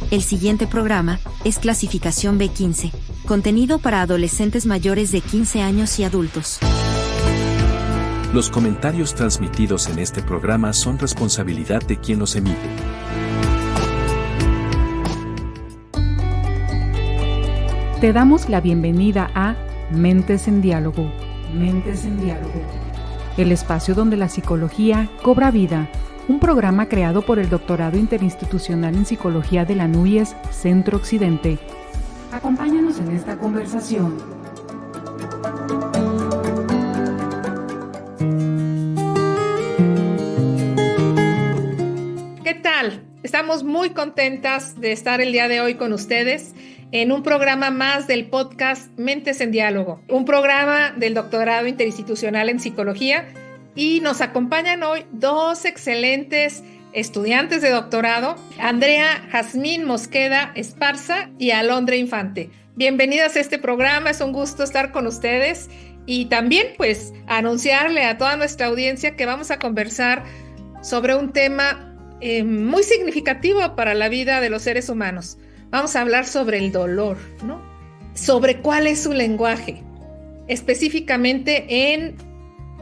El siguiente programa es clasificación B15, contenido para adolescentes mayores de 15 años y adultos. Los comentarios transmitidos en este programa son responsabilidad de quien los emite. Te damos la bienvenida a Mentes en Diálogo. Mentes en Diálogo. El espacio donde la psicología cobra vida. Un programa creado por el Doctorado Interinstitucional en Psicología de la NUYES Centro Occidente. Acompáñanos en esta conversación. ¿Qué tal? Estamos muy contentas de estar el día de hoy con ustedes en un programa más del podcast Mentes en Diálogo, un programa del Doctorado Interinstitucional en Psicología, y nos acompañan hoy dos excelentes estudiantes de doctorado, Andrea Jazmín Mosqueda Esparza y Alondra Infante. Bienvenidas a este programa, es un gusto estar con ustedes y también pues anunciarle a toda nuestra audiencia que vamos a conversar sobre un tema muy significativo para la vida de los seres humanos. Vamos a hablar sobre el dolor, ¿no? Sobre cuál es su lenguaje, específicamente en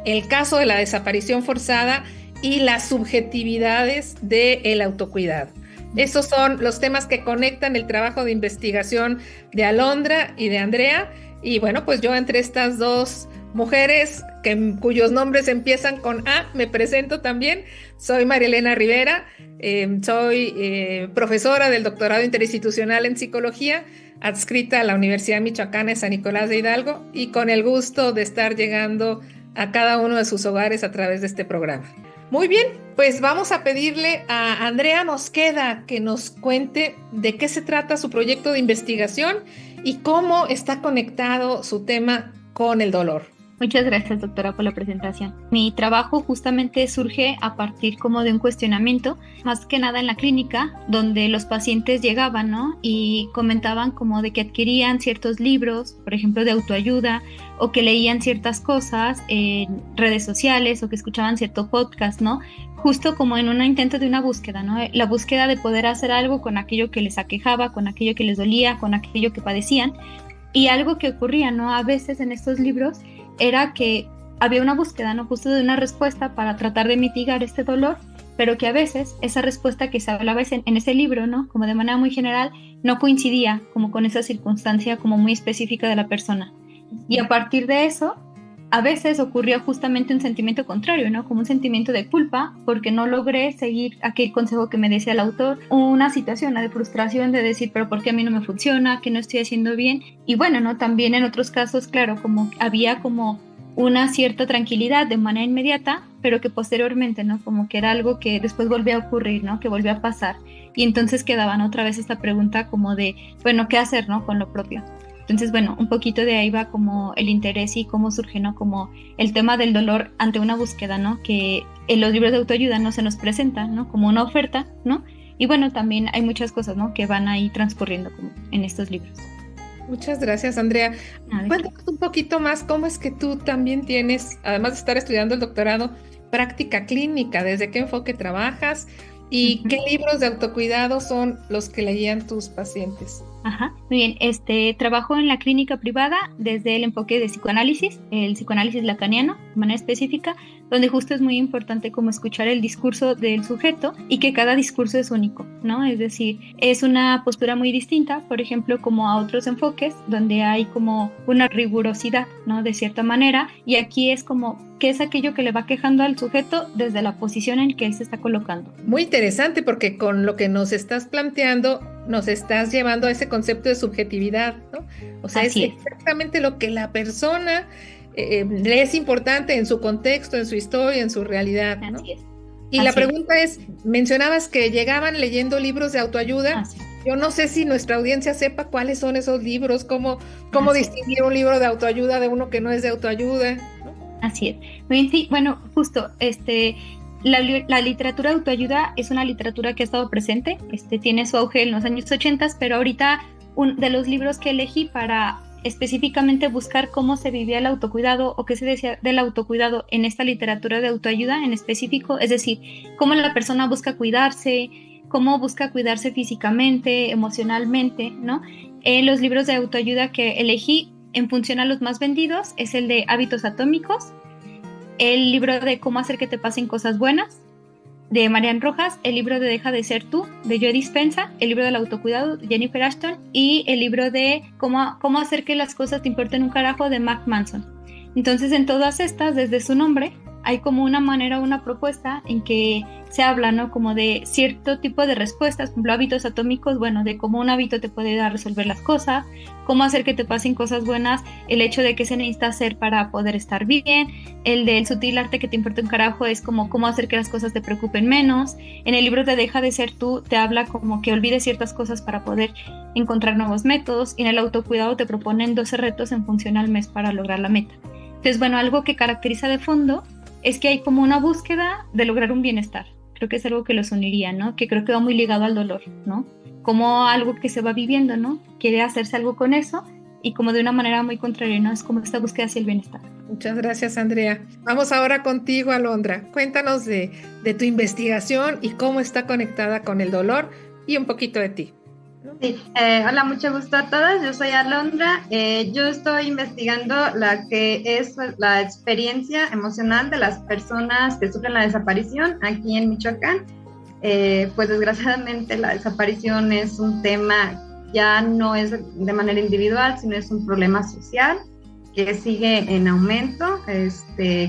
el caso de la desaparición forzada y las subjetividades del autocuidado. Esos son los temas que conectan el trabajo de investigación de Alondra y de Andrea. Y bueno, pues yo entre estas dos mujeres cuyos nombres empiezan con A, me presento también. Soy María Elena Rivera, soy profesora del Doctorado Interinstitucional en Psicología, adscrita a la Universidad Michoacana de San Nicolás de Hidalgo, y con el gusto de estar llegando a cada uno de sus hogares a través de este programa. Muy bien, pues vamos a pedirle a Andrea Mosqueda que nos cuente de qué se trata su proyecto de investigación y cómo está conectado su tema con el dolor. Muchas gracias, doctora, por la presentación. Mi trabajo justamente surge a partir como de un cuestionamiento, más que nada en la clínica, donde los pacientes llegaban, ¿no? Y comentaban como de que adquirían ciertos libros, por ejemplo, de autoayuda, o que leían ciertas cosas en redes sociales, o que escuchaban cierto podcast, ¿no? Justo como en un intento de una búsqueda, ¿no? La búsqueda de poder hacer algo con aquello que les aquejaba, con aquello que les dolía, con aquello que padecían. Y algo que ocurría, ¿no? A veces en estos libros era que había una búsqueda, ¿no? Justo de una respuesta para tratar de mitigar este dolor, pero que a veces esa respuesta que se hablaba en ese libro, ¿no? Como de manera muy general, no coincidía como con esa circunstancia como muy específica de la persona. Y a partir de eso, a veces ocurrió justamente un sentimiento contrario, ¿no? Como un sentimiento de culpa porque no logré seguir aquel consejo que me decía el autor, una situación de frustración de decir, pero ¿por qué a mí no me funciona? ¿Qué no estoy haciendo bien? Y bueno, ¿no? También en otros casos, claro, como había como una cierta tranquilidad de manera inmediata, pero que posteriormente, ¿no? Como que era algo que después volvía a ocurrir, ¿no? Que volvía a pasar. Y entonces quedaban otra vez esta pregunta como de, bueno, ¿qué hacer, ¿no? Con lo propio. Entonces, bueno, un poquito de ahí va como el interés y cómo surge, ¿no? Como el tema del dolor ante una búsqueda, ¿no? Que en los libros de autoayuda no se nos presenta, ¿no? Como una oferta, ¿no? Y bueno, también hay muchas cosas, ¿no? Que van ahí transcurriendo como en estos libros. Muchas gracias, Andrea. Cuéntanos un poquito más cómo es que tú también tienes, además de estar estudiando el doctorado, práctica clínica. ¿Desde qué enfoque trabajas? ¿Y qué libros de autocuidado son los que leían tus pacientes? Ajá, muy bien. Trabajo en la clínica privada desde el enfoque de psicoanálisis, el psicoanálisis lacaniano, de manera específica, donde justo es muy importante como escuchar el discurso del sujeto y que cada discurso es único, ¿no? Es decir, es una postura muy distinta, por ejemplo, como a otros enfoques, donde hay como una rigurosidad, ¿no? De cierta manera, y aquí es como qué es aquello que le va quejando al sujeto desde la posición en que él se está colocando. Muy interesante, porque con lo que nos estás planteando, nos estás llevando a ese concepto de subjetividad, ¿no? O sea, es exactamente lo que la persona le es importante en su contexto, en su historia, en su realidad, ¿no? Así es. Y la pregunta es, mencionabas que llegaban leyendo libros de autoayuda. Yo no sé si nuestra audiencia sepa cuáles son esos libros, cómo distinguir un libro de autoayuda de uno que no es de autoayuda, ¿no? Así es. Bien, sí, bueno, justo, la literatura de autoayuda es una literatura que ha estado presente, tiene su auge en los años 80, pero ahorita de los libros que elegí para específicamente buscar cómo se vivía el autocuidado o qué se decía del autocuidado en esta literatura de autoayuda en específico, es decir, cómo la persona busca cuidarse, cómo busca cuidarse físicamente, emocionalmente, ¿no? Los libros de autoayuda que elegí en función a los más vendidos es el de Hábitos Atómicos, el libro de Cómo hacer que te pasen cosas buenas, de Marian Rojas, el libro de Deja de ser tú, de Joe Dispenza, el libro del autocuidado, de Jennifer Ashton, y el libro de Cómo hacer que las cosas te importen un carajo, de Mark Manson. Entonces, en todas estas, desde su nombre, hay como una manera, una propuesta en que se habla, ¿no? Como de cierto tipo de respuestas, por ejemplo, hábitos atómicos, bueno, de cómo un hábito te puede ayudar a resolver las cosas, cómo hacer que te pasen cosas buenas, el hecho de qué se necesita hacer para poder estar bien, el del sutil arte que te importa un carajo es como cómo hacer que las cosas te preocupen menos. En el libro de Deja de ser tú te habla como que olvides ciertas cosas para poder encontrar nuevos métodos, y en el autocuidado te proponen 12 retos en función al mes para lograr la meta. Entonces, bueno, algo que caracteriza de fondo es que hay como una búsqueda de lograr un bienestar. Creo que es algo que los uniría, ¿no? Que creo que va muy ligado al dolor, ¿no? Como algo que se va viviendo, ¿no? Quiere hacerse algo con eso, y como de una manera muy contraria, ¿no? Es como esta búsqueda hacia el bienestar. Muchas gracias, Andrea. Vamos ahora contigo, Alondra. Cuéntanos de tu investigación y cómo está conectada con el dolor, y un poquito de ti. Sí, hola, mucho gusto a todas. Yo soy Alondra. Yo estoy investigando la que es la experiencia emocional de las personas que sufren la desaparición aquí en Michoacán. Pues desgraciadamente la desaparición es un tema, ya no es de manera individual, sino es un problema social que sigue en aumento.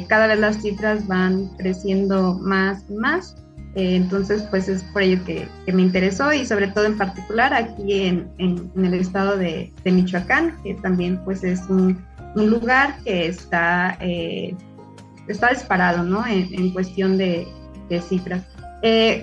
Cada vez las cifras van creciendo más y más. Entonces, pues es por ello que me interesó, y sobre todo en particular aquí en el estado de Michoacán, que también pues es un lugar que está disparado, ¿no? En cuestión de cifras.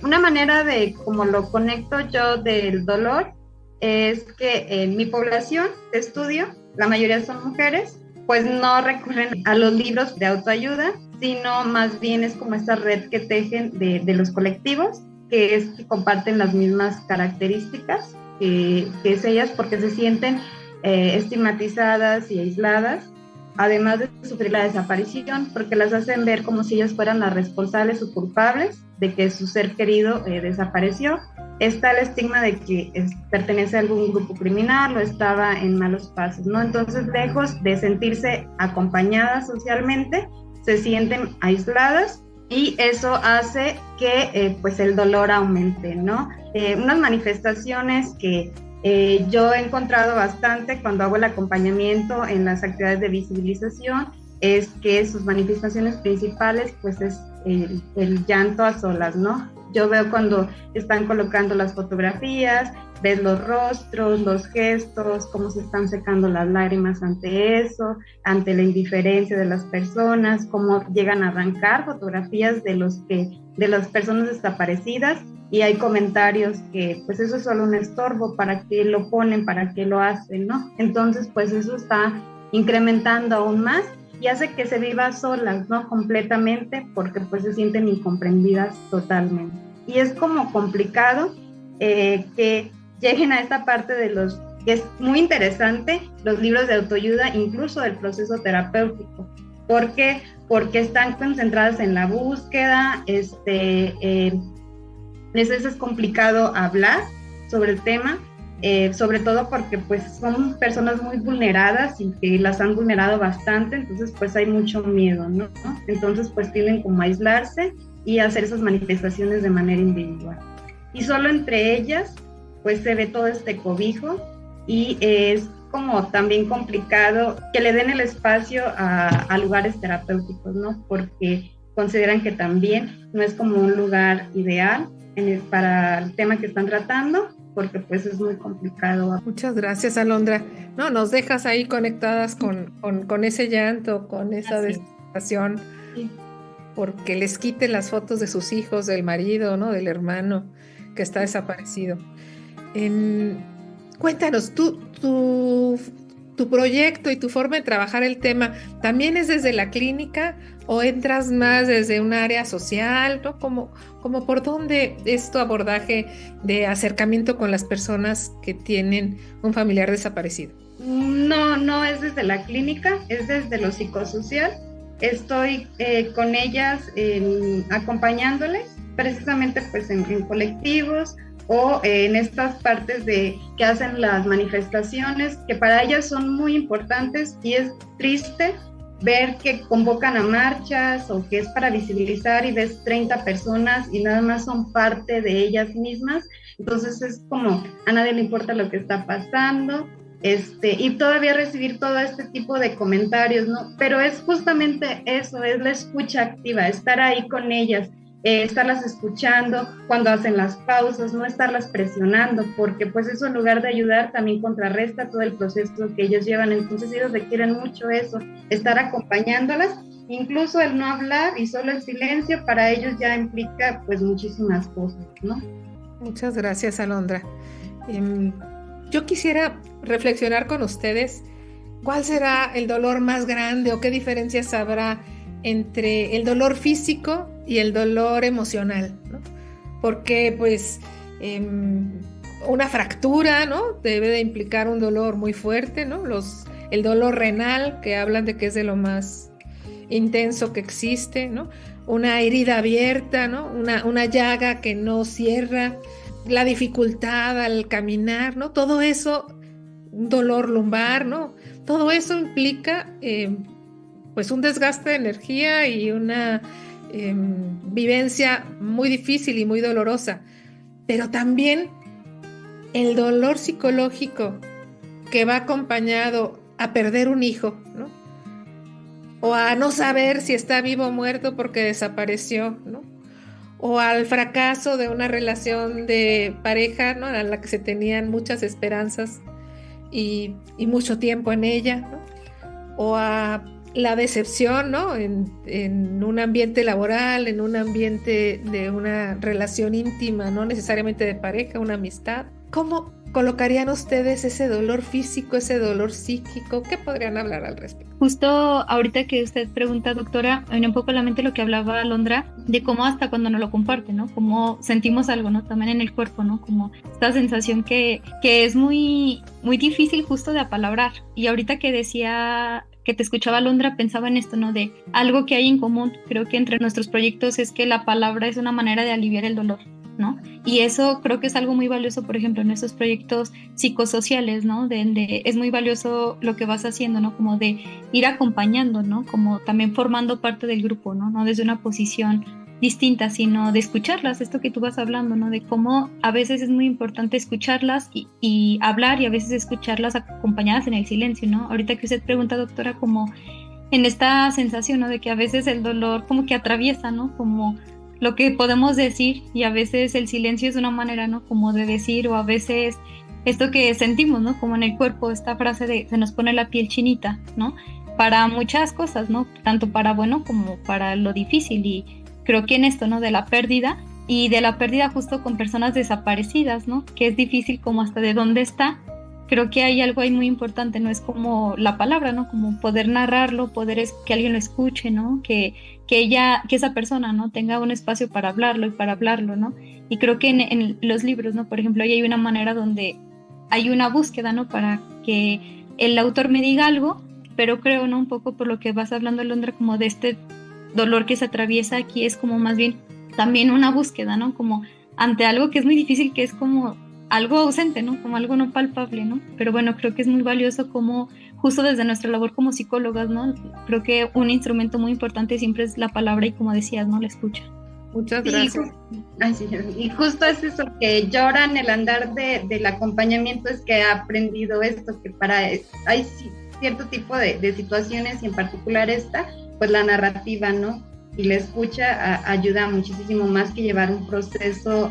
Una manera de cómo lo conecto yo del dolor es que en mi población de estudio, la mayoría son mujeres, pues no recurren a los libros de autoayuda, sino más bien es como esta red que tejen de los colectivos, que comparten las mismas características que es ellas, porque se sienten estigmatizadas y aisladas, además de sufrir la desaparición, porque las hacen ver como si ellas fueran las responsables o culpables de que su ser querido desapareció. Está el estigma de que pertenece a algún grupo criminal o estaba en malos pasos, ¿no? Entonces, lejos de sentirse acompañadas socialmente, se sienten aisladas, y eso hace que pues el dolor aumente, ¿no? Unas manifestaciones que yo he encontrado bastante cuando hago el acompañamiento en las actividades de visibilización es que sus manifestaciones principales pues es el llanto a solas, ¿no? Yo veo cuando están colocando las fotografías, ves los rostros, los gestos, cómo se están secando las lágrimas ante eso, ante la indiferencia de las personas, cómo llegan a arrancar fotografías de las personas desaparecidas, y hay comentarios que pues eso es solo un estorbo, ¿para qué lo ponen? ¿Para qué lo hacen? ¿No? Entonces pues eso está incrementando aún más y hace que se viva solas, ¿no? Completamente, porque pues se sienten incomprendidas totalmente. Y es como complicado que lleguen a esta parte de los, que es muy interesante, los libros de autoayuda, incluso del proceso terapéutico. ¿Por qué? Porque están concentradas en la búsqueda, les es complicado hablar sobre el tema, sobre todo porque pues son personas muy vulneradas y que las han vulnerado bastante, entonces pues hay mucho miedo, ¿no? Entonces pues tienden como a aislarse y a hacer esas manifestaciones de manera individual. Y solo entre ellas pues se ve todo este cobijo, y es como también complicado que le den el espacio a lugares terapéuticos, ¿no? Porque consideran que también no es como un lugar ideal para el tema que están tratando, porque pues es muy complicado. Muchas gracias, Alondra. No, nos dejas ahí conectadas con ese llanto, con esa desesperación, sí, porque les quiten las fotos de sus hijos, del marido, ¿no? Del hermano que está desaparecido. Cuéntanos, tu proyecto y tu forma de trabajar el tema, ¿también es desde la clínica o entras más desde un área social, ¿no? ¿Cómo por dónde es tu abordaje de acercamiento con las personas que tienen un familiar desaparecido? No es desde la clínica, es desde lo psicosocial. Estoy con ellas acompañándoles precisamente pues en colectivos o en estas partes de que hacen las manifestaciones, que para ellas son muy importantes, y es triste ver que convocan a marchas o que es para visibilizar y ves 30 personas y nada más son parte de ellas mismas. Entonces es como a nadie le importa lo que está pasando, y todavía recibir todo este tipo de comentarios, ¿no? Pero es justamente eso, es la escucha activa, estar ahí con ellas, estarlas escuchando cuando hacen las pausas, no estarlas presionando, porque pues eso en lugar de ayudar también contrarresta todo el proceso que ellos llevan. Entonces ellos requieren mucho eso, estar acompañándolas, incluso el no hablar y solo el silencio para ellos ya implica pues muchísimas cosas, ¿no? Muchas gracias, Alondra. Yo quisiera reflexionar con ustedes cuál será el dolor más grande o qué diferencias habrá entre el dolor físico y el dolor emocional, ¿no? Porque pues una fractura, ¿no?, debe de implicar un dolor muy fuerte, ¿no? El dolor renal, que hablan de que es de lo más intenso que existe, ¿no? Una herida abierta, ¿no? Una llaga que no cierra, la dificultad al caminar, ¿no? Todo eso, un dolor lumbar, ¿no? Todo eso implica pues un desgaste de energía y una vivencia muy difícil y muy dolorosa, pero también el dolor psicológico que va acompañado a perder un hijo, ¿no? O a no saber si está vivo o muerto porque desapareció, ¿no? O al fracaso de una relación de pareja, ¿no?, a la que se tenían muchas esperanzas y mucho tiempo en ella, ¿no? O a la decepción, ¿no?, en un ambiente laboral, en un ambiente de una relación íntima, no necesariamente de pareja, una amistad. ¿Cómo colocarían ustedes ese dolor físico, ese dolor psíquico? ¿Qué podrían hablar al respecto? Justo ahorita que usted pregunta, doctora, viene un poco a la mente lo que hablaba Alondra, de cómo hasta cuando nos lo comparte, ¿no? Cómo sentimos algo, ¿no? También en el cuerpo, ¿no? Como esta sensación que es muy, muy difícil justo de apalabrar. Y ahorita que decía que te escuchaba, Alondra, pensaba en esto, ¿no? De algo que hay en común, creo que entre nuestros proyectos es que la palabra es una manera de aliviar el dolor, ¿no? Y eso creo que es algo muy valioso, por ejemplo, en esos proyectos psicosociales, ¿no? De es muy valioso lo que vas haciendo, ¿no? Como de ir acompañando, ¿no? Como también formando parte del grupo, ¿no? No desde una posición distinta, sino de escucharlas, esto que tú vas hablando, ¿no? De cómo a veces es muy importante escucharlas y hablar, y a veces escucharlas acompañadas en el silencio, ¿no? Ahorita que usted pregunta, doctora, como en esta sensación, ¿no? De que a veces el dolor como que atraviesa, ¿no? Como lo que podemos decir, y a veces el silencio es una manera, ¿no? Como de decir, o a veces esto que sentimos, ¿no? Como en el cuerpo, esta frase de se nos pone la piel chinita, ¿no? Para muchas cosas, ¿no? Tanto para bueno como para lo difícil, y creo que en esto, ¿no? De la pérdida, y de la pérdida justo con personas desaparecidas, ¿no? Que es difícil como hasta de dónde está. Creo que hay algo ahí muy importante, ¿no? Es como la palabra, ¿no? Como poder narrarlo, poder que alguien lo escuche, ¿no? Que esa persona, ¿no? Tenga un espacio para hablarlo y para hablarlo, ¿no? Y creo que en los libros, ¿no? Por ejemplo, ahí hay una manera donde hay una búsqueda, ¿no? Para que el autor me diga algo, pero creo, ¿no? Un poco por lo que vas hablando, Alondra, como de este dolor que se atraviesa aquí, es como más bien también una búsqueda, ¿no? Como ante algo que es muy difícil, que es como algo ausente, ¿no? Como algo no palpable, ¿no? Pero bueno, creo que es muy valioso como justo desde nuestra labor como psicólogas, ¿no? Creo que un instrumento muy importante siempre es la palabra y, como decías, ¿no? La escucha. Muchas gracias. Y justo es eso, que llora en el andar del acompañamiento, es que ha aprendido esto, que hay cierto tipo de situaciones, y en particular esta, pues la narrativa, ¿no? Y la escucha ayuda muchísimo más que llevar un proceso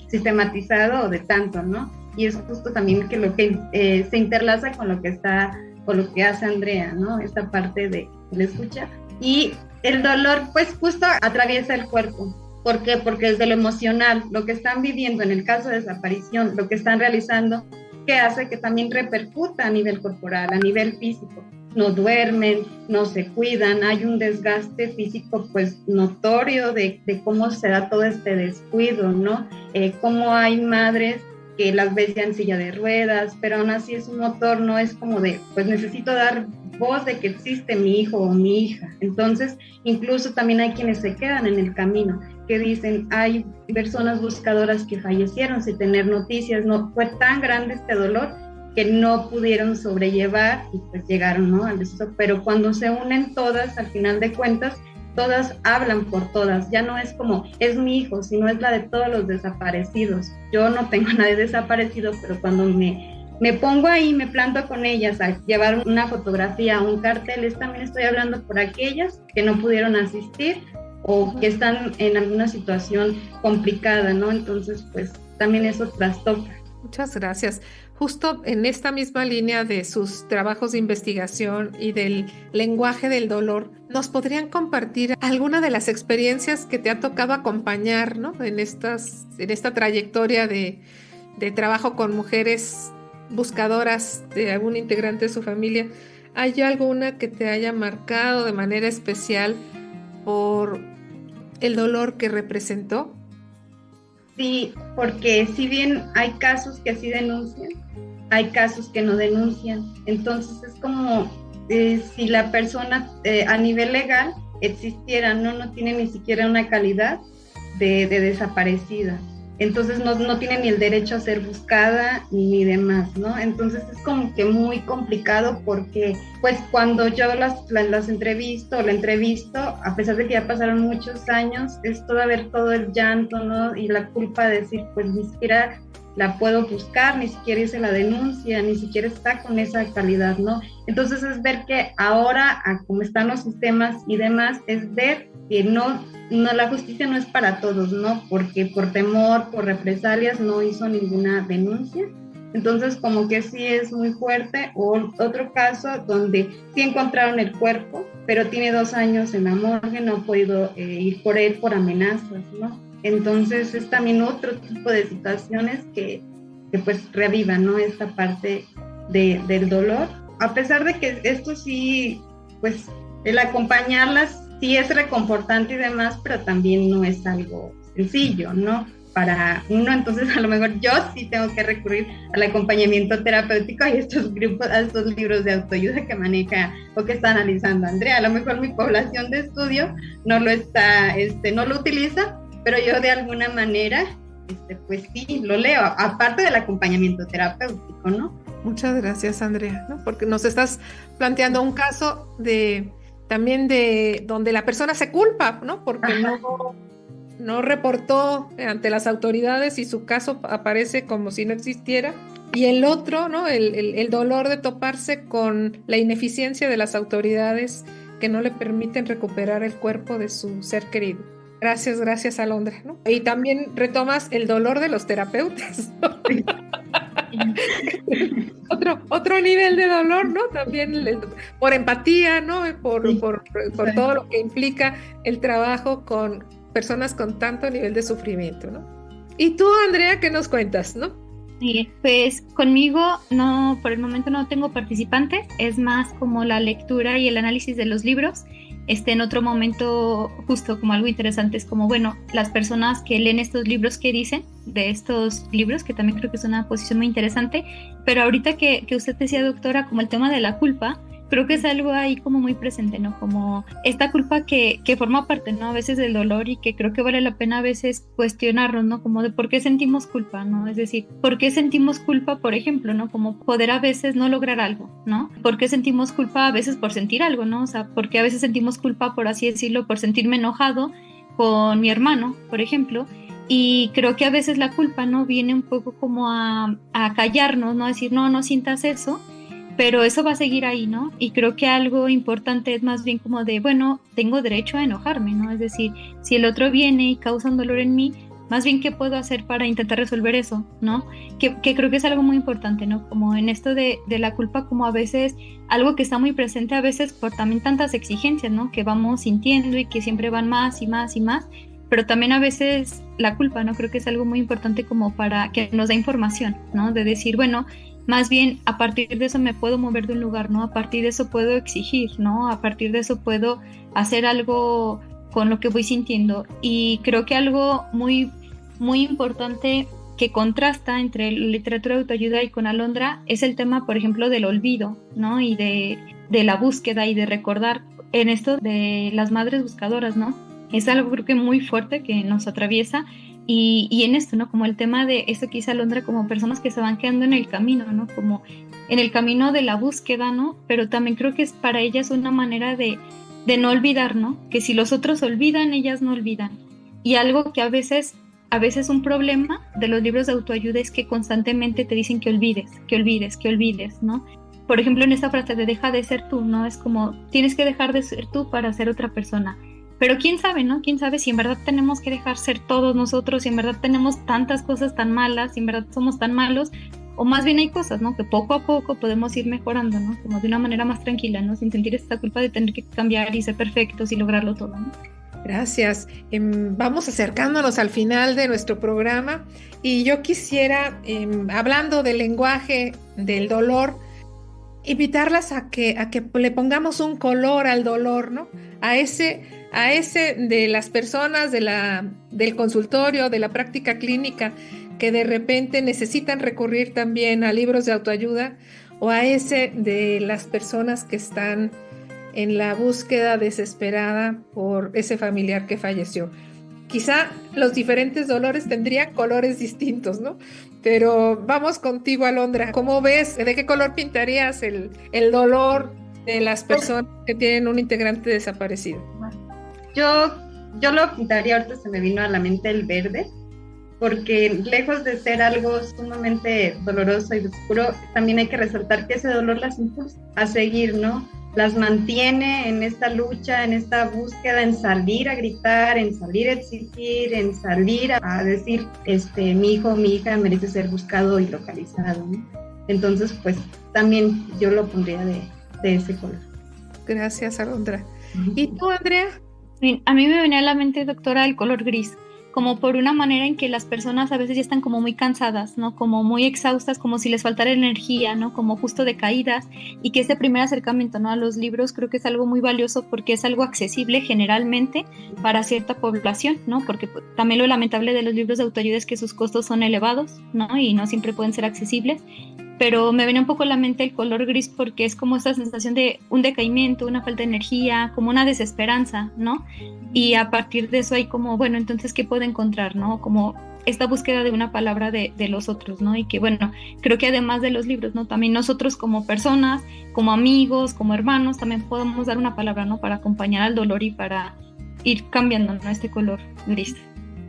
sistematizado o de tanto, ¿no? Y es justo también que lo que se interlaza con lo que hace Andrea, ¿no? Esta parte de la escucha. Y el dolor, pues justo atraviesa el cuerpo. ¿Por qué? Porque desde lo emocional, lo que están viviendo en el caso de desaparición, lo que están realizando, que hace que también repercuta a nivel corporal, a nivel físico. No duermen, no se cuidan, hay un desgaste físico pues notorio de cómo se da todo este descuido, ¿no? Cómo hay madres que las ves ya en silla de ruedas, pero aún así es un motor, no es como de, pues necesito dar voz de que existe mi hijo o mi hija. Entonces, incluso también hay quienes se quedan en el camino, porque dicen, hay personas buscadoras que fallecieron sin tener noticias, no fue tan grande este dolor que no pudieron sobrellevar y pues llegaron, ¿no?, al deceso. Pero cuando se unen todas, al final de cuentas, todas hablan por todas, ya no es como, es mi hijo, sino es la de todos los desaparecidos. Yo no tengo a nadie desaparecido, pero cuando me pongo ahí, me planto con ellas a llevar una fotografía, un cartel, también estoy hablando por aquellas que no pudieron asistir o que están en alguna situación complicada, ¿no? Entonces, pues también eso trastoca. Muchas gracias. Justo en esta misma línea de sus trabajos de investigación y del lenguaje del dolor, ¿nos podrían compartir alguna de las experiencias que te ha tocado acompañar, ¿no?, en esta trayectoria de trabajo con mujeres buscadoras de algún integrante de su familia? ¿Hay alguna que te haya marcado de manera especial por el dolor que representó? Sí, porque si bien hay casos que sí denuncian, hay casos que no denuncian. Entonces es como si la persona a nivel legal existiera, no tiene ni siquiera una calidad de desaparecida. Entonces no tiene ni el derecho a ser buscada ni demás, ¿no? Entonces es como que muy complicado porque pues cuando yo las entrevisto, a pesar de que ya pasaron muchos años, es ver todo el llanto, ¿no? Y la culpa de decir, pues ni siquiera la puedo buscar, ni siquiera hice la denuncia, ni siquiera está con esa calidad, ¿no? Entonces es ver que ahora, como están los sistemas y demás, es ver que no, la justicia no es para todos, ¿no? Porque por temor, por represalias, no hizo ninguna denuncia. Entonces como que sí es muy fuerte. O otro caso donde sí encontraron el cuerpo, pero tiene 2 años en la morgue, no ha podido ir por él por amenazas, ¿no? Entonces es también otro tipo de situaciones que pues reavivan, ¿no?, esta parte del dolor. A pesar de que esto sí, pues el acompañarlas sí es reconfortante y demás, pero también no es algo sencillo, ¿no?, para uno. Entonces a lo mejor yo sí tengo que recurrir al acompañamiento terapéutico y estos libros de autoayuda que maneja o que está analizando Andrea. A lo mejor mi población de estudio no lo utiliza, pero yo de alguna manera, pues sí, lo leo, aparte del acompañamiento terapéutico, ¿no? Muchas gracias, Andrea, ¿no? Porque nos estás planteando un caso también de donde la persona se culpa, ¿no? Porque no reportó ante las autoridades y su caso aparece como si no existiera. Y el otro, ¿no?, el dolor de toparse con la ineficiencia de las autoridades que no le permiten recuperar el cuerpo de su ser querido. Gracias, Alondra, ¿no? Y también retomas el dolor de los terapeutas, ¿no? otro nivel de dolor, ¿no? También por empatía, ¿no? Por todo lo que implica el trabajo con personas con tanto nivel de sufrimiento, ¿no? Y tú, Andrea, ¿qué nos cuentas, no? Sí, pues conmigo no, por el momento no tengo participantes, es más como la lectura y el análisis de los libros. En otro momento, justo como algo interesante, es como, bueno, las personas que leen estos libros, ¿qué dicen de estos libros? Que también creo que es una posición muy interesante. Pero ahorita que usted decía, doctora, como el tema de la culpa, creo que es algo ahí como muy presente, ¿no? Como esta culpa que forma parte, ¿no?, a veces del dolor, y que creo que vale la pena a veces cuestionarnos, ¿no? Como de por qué sentimos culpa, ¿no? Es decir, ¿por qué sentimos culpa, por ejemplo, ¿no? Como poder a veces no lograr algo, ¿no? ¿Por qué sentimos culpa a veces por sentir algo, ¿no? O sea, ¿por qué a veces sentimos culpa, por así decirlo, por sentirme enojado con mi hermano, por ejemplo? Y creo que a veces la culpa, ¿no?, viene un poco como a callarnos, ¿no? A decir, no sientas eso, pero eso va a seguir ahí, ¿no? Y creo que algo importante es más bien como de, bueno, tengo derecho a enojarme, ¿no? Es decir, si el otro viene y causa un dolor en mí, más bien, ¿qué puedo hacer para intentar resolver eso, ¿no? Que creo que es algo muy importante, ¿no? Como en esto de la culpa, como a veces, algo que está muy presente a veces por también tantas exigencias, ¿no? Que vamos sintiendo y que siempre van más y más y más, pero también a veces la culpa, ¿no? Creo que es algo muy importante como para que nos da información, ¿no? De decir, bueno, más bien a partir de eso me puedo mover de un lugar, ¿no? A partir de eso puedo exigir, ¿no? A partir de eso puedo hacer algo con lo que voy sintiendo. Y creo que algo muy, muy importante que contrasta entre la literatura de autoayuda y con Alondra es el tema, por ejemplo, del olvido, ¿no? Y de la búsqueda y de recordar en esto de las madres buscadoras, ¿no? Es algo creo que muy fuerte que nos atraviesa y en esto, ¿no? Como el tema de eso que dice Alondra, como personas que se van quedando en el camino, ¿no? Como en el camino de la búsqueda, ¿no? Pero también creo que es para ellas una manera de no olvidar, ¿no? Que si los otros olvidan, ellas no olvidan. Y algo que a veces un problema de los libros de autoayuda es que constantemente te dicen que olvides, ¿no? Por ejemplo, en esta frase de deja de ser tú, ¿no? Es como, tienes que dejar de ser tú para ser otra persona. Pero quién sabe, ¿no? Quién sabe si en verdad tenemos que dejar ser todos nosotros, si en verdad tenemos tantas cosas tan malas, si en verdad somos tan malos, o más bien hay cosas, ¿no? Que poco a poco podemos ir mejorando, ¿no? Como de una manera más tranquila, ¿no? Sin sentir esta culpa de tener que cambiar y ser perfectos y lograrlo todo, ¿no? Gracias. Vamos acercándonos al final de nuestro programa y yo quisiera, hablando del lenguaje del dolor, invitarlas a que le pongamos un color al dolor, ¿no? A ese de las personas del consultorio, de la práctica clínica, que de repente necesitan recurrir también a libros de autoayuda, o a ese de las personas que están en la búsqueda desesperada por ese familiar que falleció. Quizá los diferentes dolores tendrían colores distintos, ¿no? Pero vamos contigo, Alondra. ¿Cómo ves? ¿De qué color pintarías el dolor de las personas que tienen un integrante desaparecido? Yo lo pintaría, ahorita se me vino a la mente el verde, porque lejos de ser algo sumamente doloroso y oscuro, también hay que resaltar que ese dolor las impulsa a seguir, ¿no? Las mantiene en esta lucha, en esta búsqueda, en salir a gritar, en salir a exigir, en salir a decir, mi hijo, mi hija merece ser buscado y localizado, ¿no? Entonces, pues, también yo lo pondría de ese color. Gracias, Alondra. ¿Y tú, Andrea? A mí me venía a la mente, doctora, el color gris, como por una manera en que las personas a veces ya están como muy cansadas, ¿no? Como muy exhaustas, como si les faltara energía, ¿no? Como justo decaídas, y que ese primer acercamiento, ¿no? A los libros creo que es algo muy valioso porque es algo accesible generalmente para cierta población, ¿no? Porque también lo lamentable de los libros de autoayuda es que sus costos son elevados, ¿no? Y no siempre pueden ser accesibles. Pero me venía un poco a la mente el color gris porque es como esta sensación de un decaimiento, una falta de energía, como una desesperanza, ¿no? Y a partir de eso hay como, bueno, entonces, ¿qué puedo encontrar, no? Como esta búsqueda de una palabra de los otros, ¿no? Y que, bueno, creo que además de los libros, ¿no? También nosotros como personas, como amigos, como hermanos, también podemos dar una palabra, ¿no? Para acompañar al dolor y para ir cambiando, ¿no? Este color gris.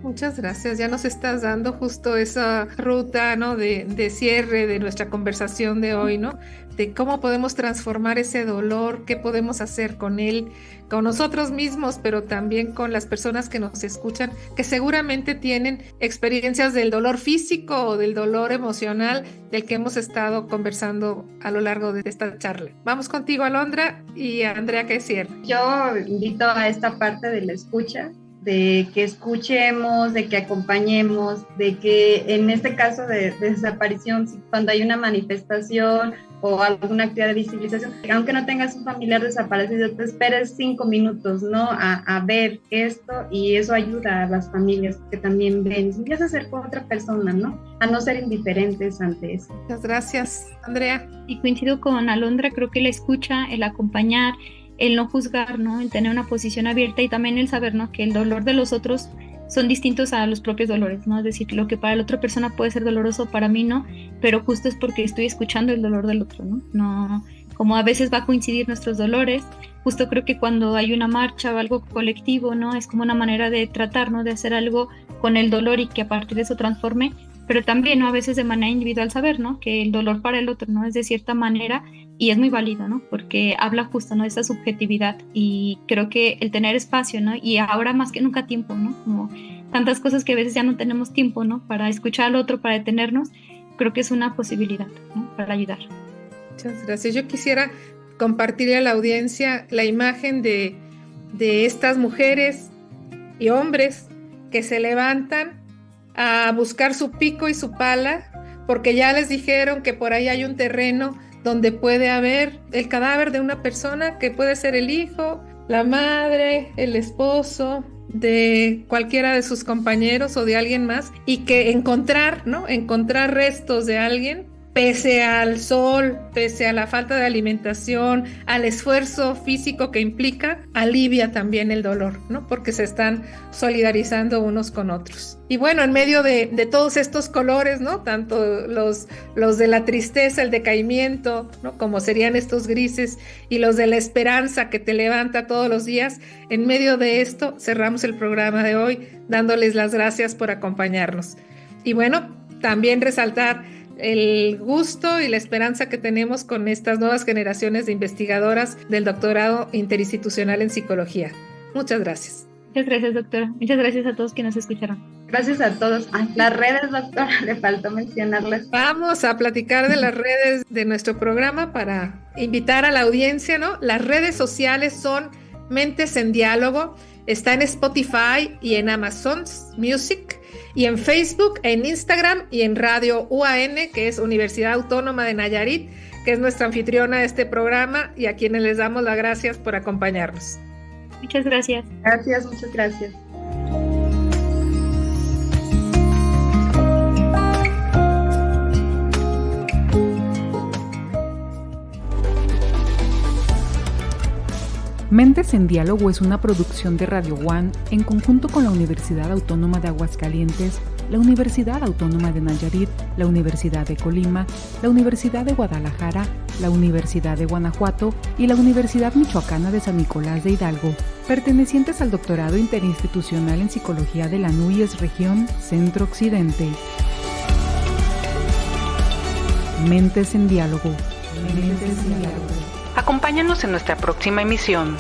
Muchas gracias, ya nos estás dando justo esa ruta, ¿no? de cierre de nuestra conversación de hoy, ¿no? De cómo podemos transformar ese dolor, qué podemos hacer con él, con nosotros mismos, pero también con las personas que nos escuchan, que seguramente tienen experiencias del dolor físico o del dolor emocional del que hemos estado conversando a lo largo de esta charla. Vamos contigo, Alondra, y a Andrea que cierre. Yo invito a esta parte de la escucha, de que escuchemos, de que acompañemos, de que en este caso de desaparición, cuando hay una manifestación o alguna actividad de visibilización, aunque no tengas un familiar desaparecido, te esperes 5 minutos, ¿no? A ver esto, y eso ayuda a las familias que también ven, ya se acercó a otra persona, ¿no? A no ser indiferentes ante eso. Muchas gracias, Andrea. Y coincido con Alondra, creo que la escucha, el acompañar, el no juzgar, ¿no? El tener una posición abierta y también el saber, ¿no? Que el dolor de los otros son distintos a los propios dolores, ¿no? Es decir, lo que para la otra persona puede ser doloroso, para mí no, pero justo es porque estoy escuchando el dolor del otro, ¿no? No, como a veces va a coincidir nuestros dolores, justo creo que cuando hay una marcha o algo colectivo, ¿no? Es como una manera de tratar, ¿no? De hacer algo con el dolor y que a partir de eso transforme, pero también, ¿no? A veces de manera individual saber, ¿no? Que el dolor para el otro, ¿no? Es de cierta manera y es muy válido, ¿no? Porque habla justo, ¿no? De esa subjetividad y creo que el tener espacio, ¿no? Y ahora más que nunca tiempo, ¿no? Como tantas cosas que a veces ya no tenemos tiempo, ¿no? Para escuchar al otro, para detenernos, creo que es una posibilidad, ¿no? Para ayudar. Muchas gracias. Yo quisiera compartirle a la audiencia la imagen de estas mujeres y hombres que se levantan a buscar su pico y su pala, porque ya les dijeron que por ahí hay un terreno donde puede haber el cadáver de una persona que puede ser el hijo, la madre, el esposo, de cualquiera de sus compañeros o de alguien más, y que encontrar, ¿no? Encontrar restos de alguien pese al sol, pese a la falta de alimentación, al esfuerzo físico que implica, alivia también el dolor, ¿no? Porque se están solidarizando unos con otros. Y bueno, en medio de todos estos colores, ¿no? Tanto los de la tristeza, el decaimiento, ¿no? Como serían estos grises, y los de la esperanza que te levanta todos los días, en medio de esto cerramos el programa de hoy dándoles las gracias por acompañarnos. Y bueno, también resaltar el gusto y la esperanza que tenemos con estas nuevas generaciones de investigadoras del doctorado interinstitucional en psicología. Muchas gracias. Muchas gracias, doctora. Muchas gracias a todos que nos escucharon. Gracias a todos. Las redes, doctora, le faltó mencionarlas. Vamos a platicar de las redes de nuestro programa para invitar a la audiencia, ¿no? Las redes sociales son Mentes en Diálogo. Está en Spotify y en Amazon Music, y en Facebook, en Instagram y en Radio UAN, que es Universidad Autónoma de Nayarit, que es nuestra anfitriona de este programa y a quienes les damos las gracias por acompañarnos. Muchas gracias. Gracias, muchas gracias. Mentes en Diálogo es una producción de Radio UAN en conjunto con la Universidad Autónoma de Aguascalientes, la Universidad Autónoma de Nayarit, la Universidad de Colima, la Universidad de Guadalajara, la Universidad de Guanajuato y la Universidad Michoacana de San Nicolás de Hidalgo, pertenecientes al Doctorado Interinstitucional en Psicología de la NUYES Región Centro Occidente. Mentes en Diálogo. Mentes en Diálogo. Acompáñanos en nuestra próxima emisión.